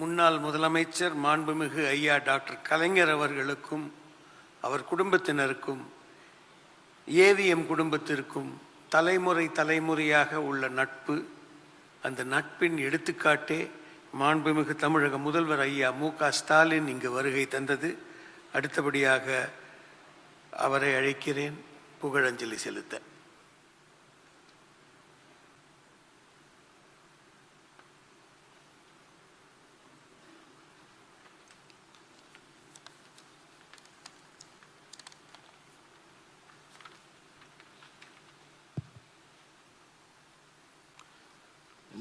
முன்னாள் முதலமைச்சர் மாண்புமிகு ஐயா டாக்டர் கலைஞர் அவர்களுக்கும் அவர் குடும்பத்தினருக்கும் ஏவிஎம் குடும்பத்திற்கும் தலைமுறையாக உள்ள நட்பு, அந்த நட்பின் எடுத்துக்காட்டே மாண்புமிகு தமிழக முதல்வர் ஐயா மு.க. ஸ்டாலின் இங்கு வருகை தந்தது. அடுத்தபடியாக அவரை அழைக்கிறேன் புகழஞ்சலி செலுத்த.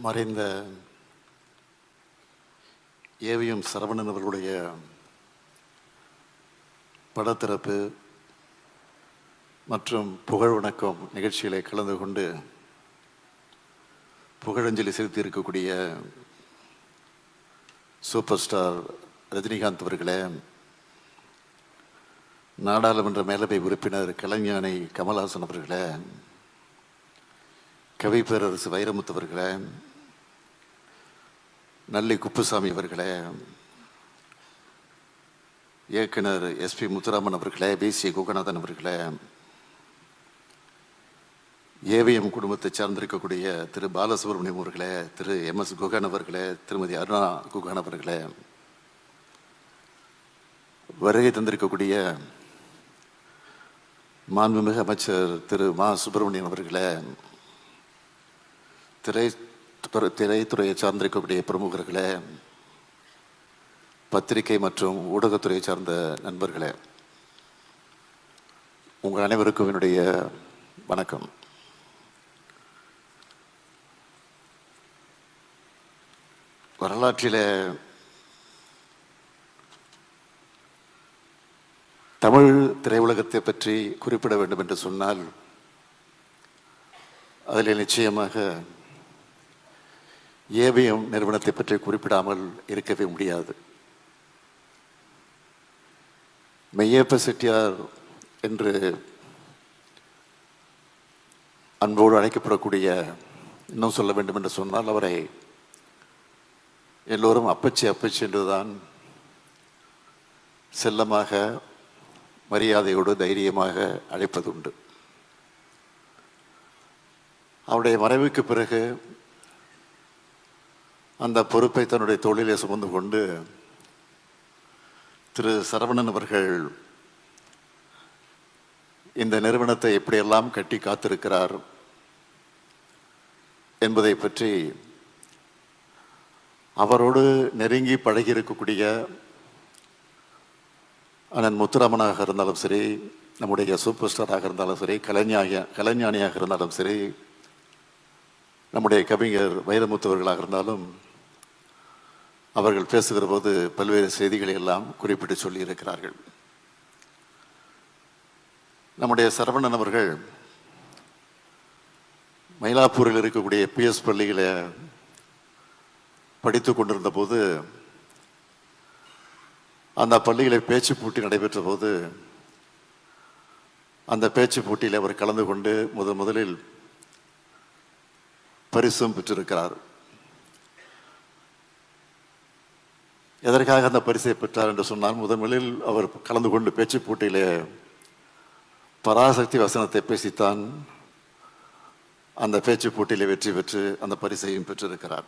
மறைந்த ஏவிஎம் சரவணன் அவர்களுடைய படத்திறப்பு மற்றும் புகழ் வணக்கம் நிகழ்ச்சிகளை கலந்து கொண்டு புகழஞ்சலி செலுத்தி இருக்கக்கூடிய சூப்பர் ஸ்டார் ரஜினிகாந்த் அவர்களே, நாடாளுமன்ற மேலவை உறுப்பினர் கலைஞானி கமல்ஹாசன் அவர்களே, கவி பேரரசு வைரமுத்து அவர்களே, நல்லி குப்புசாமி அவர்களே, இயக்குனர் எஸ்பி முத்துராமன் அவர்களே, பிசி குகநாதன் அவர்களே, ஏவிஎம் குடும்பத்தை சார்ந்திருக்கக்கூடிய திரு பாலசுப்ரமணியம் அவர்களே, திரு MS குகன் அவர்களே, திருமதி அருணா குகன் அவர்களே, வருகை தந்திருக்கக்கூடிய மாண்புமிகு அமைச்சர் திரு மா சுப்பிரமணியன் அவர்களே, திரைத்துறையை சார்ந்திருக்கக்கூடிய பிரமுகர்களே, பத்திரிகை மற்றும் ஊடகத்துறையை சார்ந்த நண்பர்களே, உங்கள் அனைவருக்கும் என்னுடைய வணக்கம். வரலாற்றில் தமிழ் திரையுலகத்தை பற்றி குறிப்பிட வேண்டும் என்று சொன்னால் அதில் நிச்சயமாக ஏவிஎம் நிறுவனத்தை பற்றி குறிப்பிடாமல் இருக்கவே முடியாது. மெய்யப்ப செட்டியார் என்று அன்போடு அழைக்கப்படக்கூடிய, இன்னும் சொல்ல வேண்டும் என்று சொன்னால் அவரை எல்லோரும் அப்பச்சி அப்பச்சி என்றுதான் செல்லமாக மரியாதையோடு தைரியமாக அழைப்பது உண்டு. அவருடைய மறைவுக்கு பிறகு அந்த பொறுப்பை தன்னுடைய தோளிலே சுமந்து கொண்டு திரு சரவணன் அவர்கள் இந்த நிறுவனத்தை எப்படியெல்லாம் கட்டி காத்திருக்கிறார் என்பதை பற்றி அவரோடு நெருங்கி பழகி இருக்கக்கூடிய அண்ணன் முத்துராமனாக இருந்தாலும் சரி, நம்முடைய சூப்பர் ஸ்டாராக இருந்தாலும் சரி, கலைஞானியாக இருந்தாலும் சரி, நம்முடைய கவிஞர் வைரமுத்துவர்களாக இருந்தாலும் அவர்கள் பேசுகிற போது பல்வேறு செய்திகளை எல்லாம் குறிப்பிட்டு சொல்லியிருக்கிறார்கள். நம்முடைய சரவணன் அவர்கள் மயிலாப்பூரில் இருக்கக்கூடிய PS பள்ளியில் படித்து கொண்டிருந்த போது, அந்த பள்ளியில் பேச்சு போட்டி நடைபெற்ற போது அந்த பேச்சு போட்டியில் அவர் கலந்து கொண்டு முதலில் பரிசும் பெற்றிருக்கிறார். எதற்காக அந்த பரிசை பெற்றார் என்று சொன்னால், முதலில் அவர் கலந்து கொண்டு பேச்சு போட்டியிலே பராசக்தி வசனத்தை பேசித்தான் அந்த பேச்சு போட்டியிலே வெற்றி பெற்று அந்த பரிசையும் பெற்றிருக்கிறார்.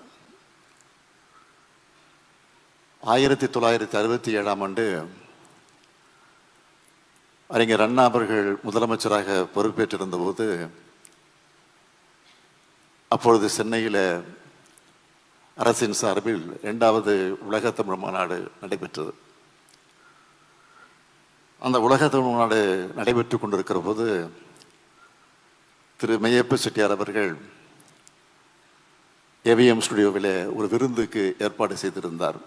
1967ஆம் ஆண்டு அறிஞர் அண்ணா அவர்கள் முதலமைச்சராக பொறுப்பேற்றிருந்த போது, அப்பொழுது சென்னையில் அரசின் சார்பில் 2வது உலக தமிழ் மாநாடு நடைபெற்றது. அந்த உலக தமிழ் மாநாடு நடைபெற்று கொண்டிருக்கிற போது திரு மெய்யப்ப செட்டியார் அவர்கள் ஏவிஎம் ஸ்டுடியோவில் ஒரு விருந்துக்கு ஏற்பாடு செய்திருந்தார்.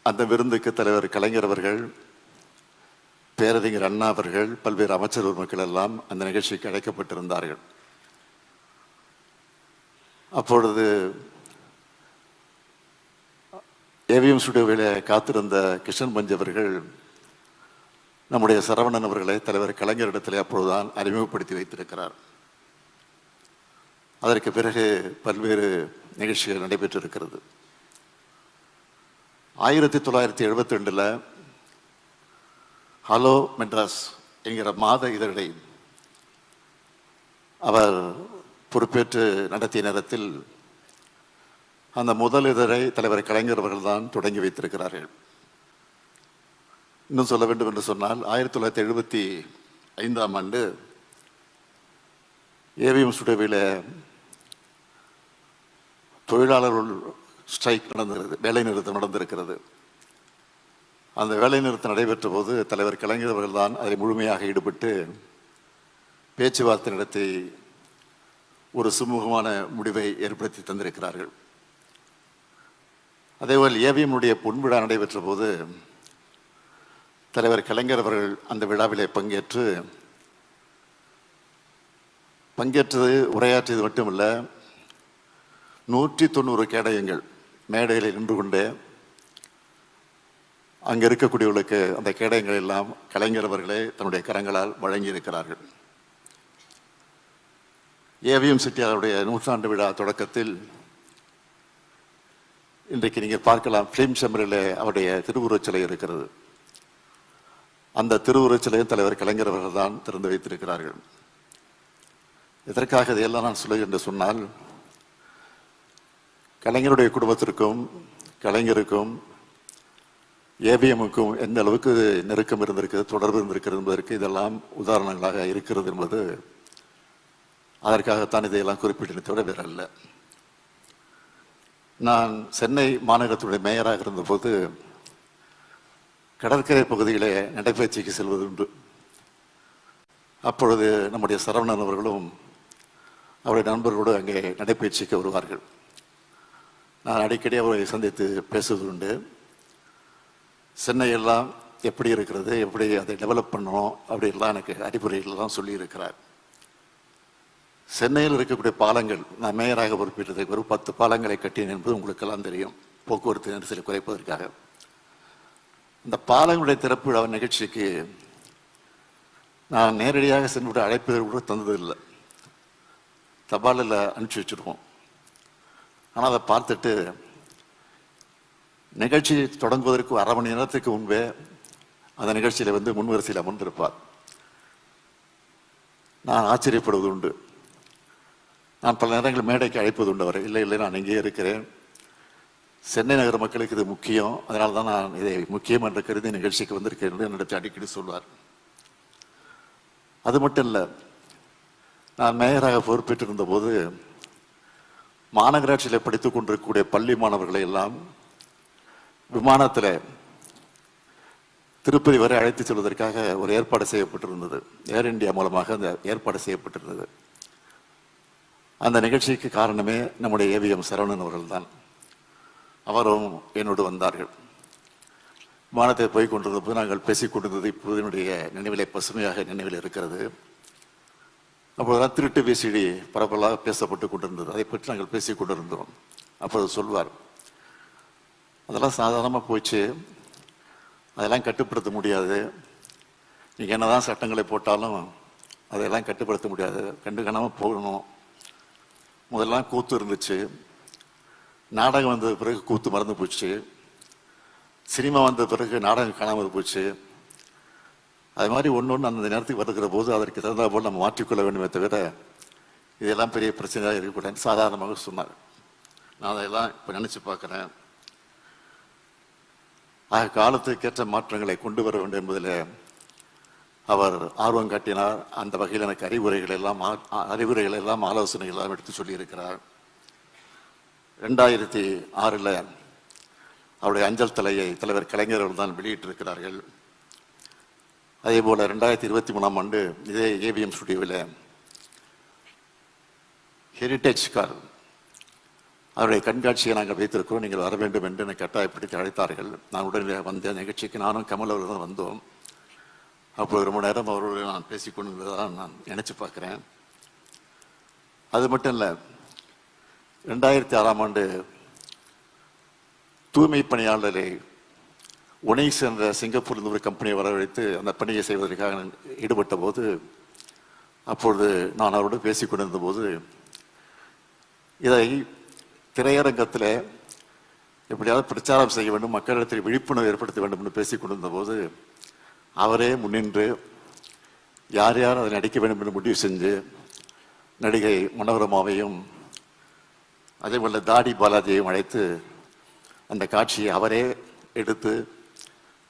அந்த விருந்துக்கு தலைவர் கலைஞர் அவர்கள், பேரறிஞர் அண்ணா அவர்கள், பல்வேறு அமைச்சர் மக்கள் எல்லாம் அந்த நிகழ்ச்சிக்கு அழைக்கப்பட்டிருந்தார்கள். அப்பொழுது ஏவிஎம் ஸ்டுடியோவில் காத்திருந்த கிருஷ்ணன் பஞ்ச் அவர்கள் நம்முடைய சரவணன் அவர்களை தலைவர் கலைஞரிடத்தில் அப்பொழுதுதான் அறிமுகப்படுத்தி வைத்திருக்கிறார். அதற்கு பிறகு பல்வேறு நிகழ்ச்சிகள் நடைபெற்றிருக்கிறது. 1972 ஹலோ மெட்ராஸ் என்கிற மாத இதழை அவர் பொறுப்பேற்று நடத்திய நேரத்தில் அந்த முதல் இதழை தலைவர் கலைஞர் அவர்கள் தான் தொடங்கி வைத்திருக்கிறார்கள். இன்னும் சொல்ல வேண்டும் என்று சொன்னால் 1975 ஏவிஎம் ஸ்டுடியோவில் தொழிலாளர்கள் ஸ்ட்ரைக் நடந்திருக்கிறது, வேலை நிறுத்தம் நடந்திருக்கிறது. அந்த வேலை நிறுத்தம் நடைபெற்ற போது தலைவர் கலைஞர் அவர்கள் தான் அதில் முழுமையாக ஈடுபட்டு பேச்சுவார்த்தை நடத்தி ஒரு சுமூகமான முடிவை ஏற்படுத்தி தந்திருக்கிறார்கள். அதேபோல் ஏவிஎம்னுடைய பொன்விழா நடைபெற்ற போது தலைவர் கலைஞர் அவர்கள் அந்த விழாவிலே பங்கேற்றது உரையாற்றியது மட்டுமல்ல, 190 கேடயங்கள் மேடையில் நின்று கொண்டே அங்கே இருக்கக்கூடியவர்களுக்கு அந்த கேடயங்கள் எல்லாம் கலைஞர் அவர்களே தன்னுடைய கரங்களால் வழங்கியிருக்கிறார்கள். ஏவிஎம் செட்டியாருடைய 100ஆண்டு விழா தொடக்கத்தில் இன்றைக்கு நீங்கள் பார்க்கலாம், ஃபிலிம் சேம்பரில் அவருடைய திருவுருவச் சிலை இருக்கிறது. அந்த திருவுருவச் சிலையை தலைவர் கலைஞர் அவர்கள் தான் திறந்து வைத்திருக்கிறார்கள். இதற்காக இதையெல்லாம் நான் சொல்லுகிறேன் என்று சொன்னால், கலைஞருடைய குடும்பத்திற்கும் கலைஞருக்கும் ஏவிஎம்முக்கும் எந்த அளவுக்கு நெருக்கம் இருந்திருக்கிறது, தொடர்பு இருந்திருக்கிறது என்பதற்கு இதெல்லாம் உதாரணங்களாக இருக்கிறது என்பது அதற்காகத்தான் இதையெல்லாம் குறிப்பிட்டதை தவிர வேற அல்ல. நான் சென்னை மாநகரத்துடைய மேயராக இருந்தபோது கடற்கரை பகுதியிலே நடைபயிற்சிக்கு செல்வது உண்டு. அப்பொழுது நம்முடைய சரவணன் அவர்களும் அவருடைய நண்பர்களோடு அங்கே நடைபயிற்சிக்கு வருவார்கள். நான் அடிக்கடி அவரை சந்தித்து பேசுவது உண்டு. சென்னையெல்லாம் எப்படி இருக்கிறது, எப்படி அதை டெவலப் பண்ணணும் அப்படின்லாம் எனக்கு அறிவுரைகள்லாம் சொல்லியிருக்கிறார். சென்னையில் இருக்கக்கூடிய பாலங்கள், நான் மேயராக பொறுப்பேற்றதுக்கு ஒரு 10 பாலங்களை கட்டினேன் என்பது உங்களுக்கெல்லாம் தெரியும், போக்குவரத்து நெரிசலை குறைப்பதற்காக. இந்த பாலங்களுடைய திறப்பு விழா நிகழ்ச்சிக்கு நான் நேரடியாக சென்று அழைப்பது கூட தந்ததில்லை, தபாலில் அனுப்பிச்சி வச்சுருவோம். ஆனால் அதை பார்த்துட்டு நிகழ்ச்சி தொடங்குவதற்கு 1/2 மணி நேரத்துக்கு முன்பே அந்த நிகழ்ச்சியில் முன்வரிசையில் அமர்ந்திருப்பார். நான் ஆச்சரியப்படுவது உண்டு. நான் பல நேரங்கள் மேடைக்கு அழைப்பது உண்டு அவரை. இல்லை நான் இங்கே இருக்கிறேன், சென்னை நகர மக்களுக்கு இது முக்கியம், அதனால தான் நான் இதை முக்கியம் என்று கருதி நிகழ்ச்சிக்கு வந்திருக்கேன் என்று என்னிடத்தில் அடிக்கடி சொல்வார். அது மட்டும் இல்லை, நான் மேயராக பொறுப்பேற்றிருந்த போது மாநகராட்சியில் படித்துக் கொண்டிருக்கக்கூடிய பள்ளி மாணவர்களை எல்லாம் விமானத்தில் திருப்பதி வரை அழைத்து செல்வதற்காக ஒரு ஏற்பாடு செய்யப்பட்டிருந்தது. ஏர் இந்தியா மூலமாக அந்த ஏற்பாடு செய்யப்பட்டிருந்தது. அந்த நிகழ்ச்சிக்கு காரணமே நம்முடைய ஏவிஎம் சரவணன் அவர்கள் தான். அவரும் என்னோடு வந்தார்கள். விமானத்தை போய் கொண்டிருந்த போது நாங்கள் பேசிக் கொண்டிருந்தது இப்போது என்னுடைய நினைவிலே பசுமையாக நினைவில் இருக்கிறது. அப்போதெல்லாம் திருட்டு விசிடி பரவலாக பேசப்பட்டு கொண்டிருந்தது. அதை பற்றி நாங்கள் பேசிக் கொண்டிருந்தோம். அப்போது சொல்வார், அதெல்லாம் சாதாரணமாக போச்சு, அதெல்லாம் கட்டுப்படுத்த முடியாது, நீங்கள் என்னதான் சட்டங்களை போட்டாலும் அதெல்லாம் கட்டுப்படுத்த முடியாது, கண்டு காணாமல் போகணும். முதல்லாம் கூத்து இருந்துச்சு, நாடகம் வந்த பிறகு கூத்து மறந்து போச்சு, சினிமா வந்த பிறகு நாடகம் காணாமல் போச்சு. அது மாதிரி ஒன்று அந்த நேரத்துக்கு வருகிற போது அதற்கு தகுந்த போல் நம்ம மாற்றிக்கொள்ள வேண்டுமே தவிர இதெல்லாம் பெரிய பிரச்சனையாக இருக்கக்கூடாது சாதாரணமாக சொன்னார். நான் அதெல்லாம் இப்போ நினச்சி பார்க்குறேன். காலத்துக்கேற்ற மாற்றங்களை கொண்டு வர வேண்டும் என்பதில் அவர் ஆர்வம் காட்டினார். அந்த வகையில் எனக்கு அறிவுரைகள் எல்லாம் ஆலோசனைகள் எல்லாம் எடுத்து சொல்லியிருக்கிறார். 2006 அவருடைய அஞ்சல் தலையை தலைவர் கலைஞர் அவர்கள் தான் வெளியிட்டிருக்கிறார்கள். அதே போல் 2023 இதே ஏவிஎம் ஸ்டுடியோவில் ஹெரிட்டேஜ் கார் அவருடைய கண்காட்சியை நாங்கள் வைத்திருக்கிறோம், நீங்கள் வர வேண்டும் என்று என்னை கட்டாயப்படுத்தி அழைத்தார்கள். நான் உடனே வந்த நிகழ்ச்சிக்கு நானும் கமல் அவர்கள் தான் வந்தோம். அப்போது ரொம்ப நேரம் அவரோடு நான் பேசிக்கொண்டிருந்ததான் நான் நினைச்சு பார்க்குறேன். அது மட்டும் இல்லை, 2006 தூய்மை பணியாளரை ஒனைஸ் என்ற சிங்கப்பூரில் ஒரு கம்பெனியை வரவழைத்து அந்த பணியை செய்வதற்காக ஈடுபட்ட போது அப்பொழுது நான் அவரோடு பேசிக்கொண்டிருந்த போது இதை திரையரங்கத்தில் எப்படியாவது பிரச்சாரம் செய்ய வேண்டும், மக்களிடத்தில் விழிப்புணர்வு ஏற்படுத்த வேண்டும் என்று பேசிக் கொண்டிருந்த போது அவரே முன்னின்று யார் யார் அதை நடிக்க வேண்டும் என்று முடிவு செஞ்சு நடிகை மனோரமாவையும் அதேபோல தாடி பாலாஜியையும் அழைத்து அந்த காட்சியை அவரே எடுத்து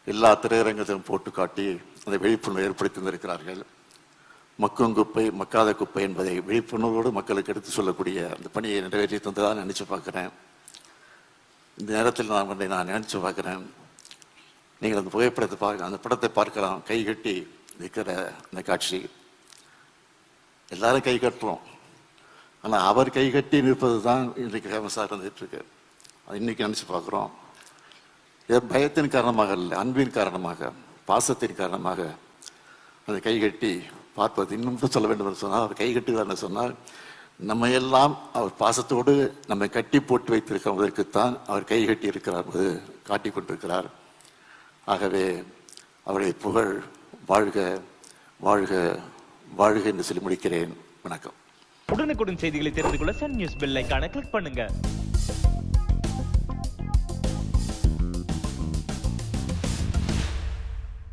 எல்லா திரையரங்கத்திலும் போட்டு காட்டி அந்த விழிப்புணர்வு ஏற்படுத்தி வந்திருக்கிறார்கள். மக்கும் குப்பை மக்காத குப்பை என்பதை விழிப்புணர்வோடு மக்களுக்கு எடுத்து சொல்லக்கூடிய அந்த பணியை நிறைவேற்றி தந்ததாக நினைச்சு பார்க்குறேன். இந்த நேரத்தில் நான் நினைச்சு பார்க்குறேன், நீங்கள் அந்த புகைப்படத்தை அந்த படத்தை பார்க்கலாம். கை கட்டி நிற்கிற அந்த காட்சி எல்லாரும் கை கட்டுறோம், ஆனால் அவர் கை கட்டி நிற்பது தான் இன்றைக்கு ஃபேமஸாக இருந்துகிட்டு இருக்கு. அது இன்னைக்கு நினச்சி பார்க்குறோம். பயத்தின் காரணமாக இல்லை, அன்பின் காரணமாக, பாசத்தின் காரணமாக அந்த கை கட்டி பார்ப்பது. இன்னும் சொல்ல வேண்டும் என்று சொன்னால், அவர் கை கட்டுகிறார்னு சொன்னால் நம்ம எல்லாம் அவர் பாசத்தோடு நம்மை கட்டி போட்டு வைத்திருக்கிறதற்குத்தான் அவர் கை கட்டி இருக்கிறார் என்பது காட்டி கொண்டிருக்கிறார். ஆகவே அவருடைய புகழ் வாழ்க வாழ்க வாழ்க என்று சொல்லி முடிக்கிறேன். வணக்கம். உடனுக்குடன் செய்திகளை தெரிந்து கொள்ள சன் நியூஸ் பெல் ஐகானை கிளிக் பண்ணுங்க.